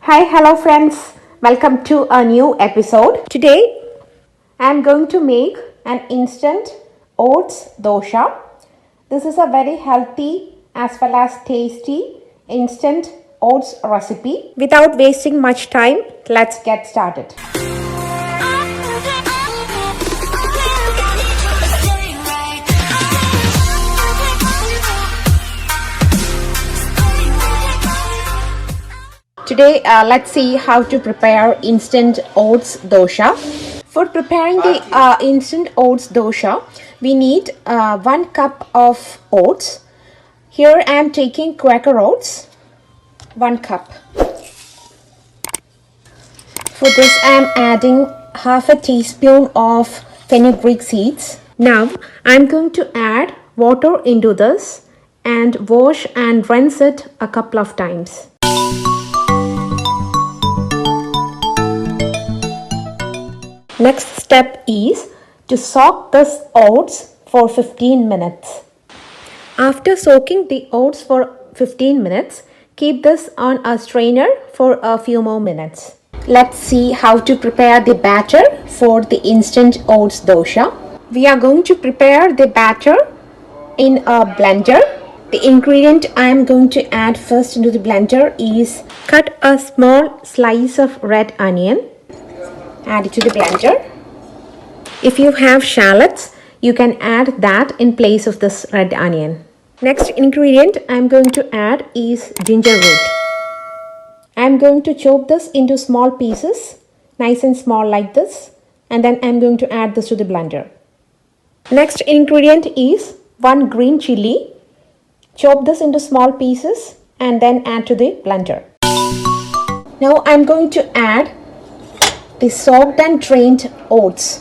Hello friends. Welcome to a new episode. Today I am going to make an instant oats dosha. This is a very healthy as well as tasty instant oats recipe. Without wasting much time, let's get started. Today, let's see how to prepare instant oats dosha. For preparing the instant oats dosha, we need 1 cup of oats. Here I am taking Quaker oats, 1 cup. For this, I am adding half a teaspoon of fenugreek seeds. Now, I am going to add water into this and wash and rinse it a couple of times. Next step is to soak this oats for 15 minutes. After soaking the oats for 15 minutes, keep this on a strainer for a few more minutes. Let's see how to prepare the batter for the instant oats dosha. We are going to prepare the batter in a blender. The ingredient I am going to add first into the blender is cut a small slice of red onion. Add it to the blender. If you have shallots, you can add that in place of this red onion. Next ingredient I am going to add is ginger root. I am going to chop this into small pieces, nice and small like this, and then I am going to add this to the blender. Next ingredient is 1 green chili. Chop this into small pieces and then add to the blender. Now I am going to add the soaked and drained oats.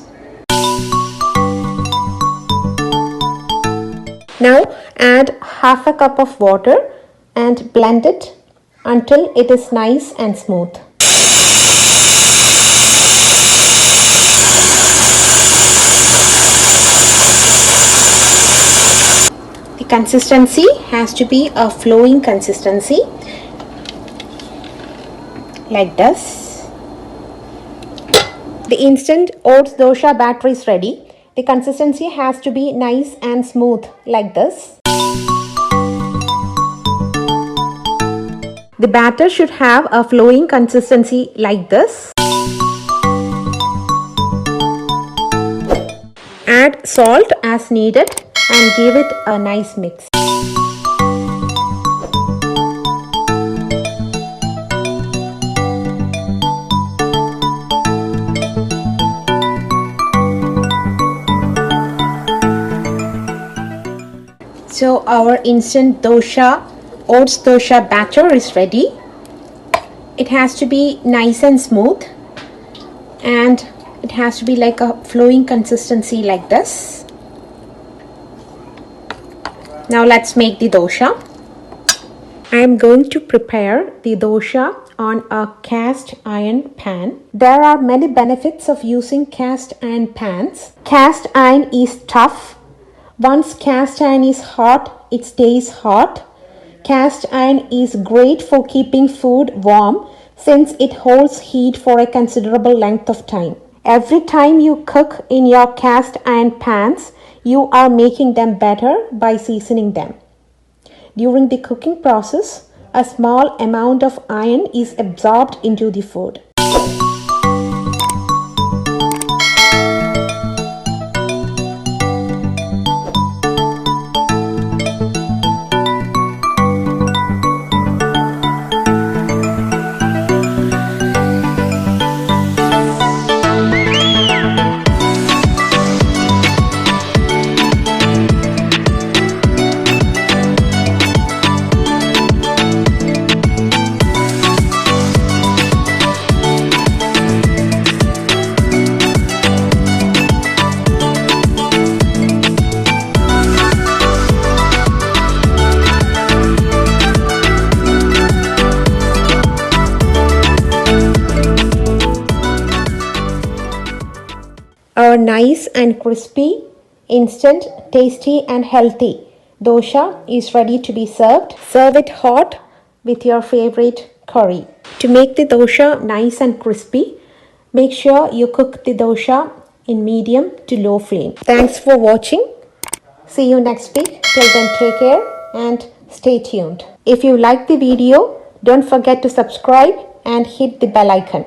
Now add half a cup of water and blend it until it is nice and smooth. The consistency has to be a flowing consistency like this. The instant oats dosha batter is ready. The consistency has to be nice and smooth like this. The batter should have a flowing consistency like this. Add salt as needed and give it a nice mix. So our instant oats dosha batter is ready. It has to be nice and smooth and it has to be like a flowing consistency like this. Now let's make the dosha. I am going to prepare the dosha on a cast iron pan. There are many benefits of using cast iron pans. Cast iron is tough. Once cast iron is hot, it stays hot. Cast iron is great for keeping food warm since it holds heat for a considerable length of time. Every time you cook in your cast iron pans, you are making them better by seasoning them. During the cooking process, a small amount of iron is absorbed into the food. Our nice and crispy, instant, tasty and healthy dosha is ready to be served. Serve it hot with your favorite curry. To make the dosha nice and crispy, make sure you cook the dosha in medium to low flame. Thanks for watching. See you next week. Till then, take care and stay tuned. If you like the video, don't forget to subscribe and hit the bell icon.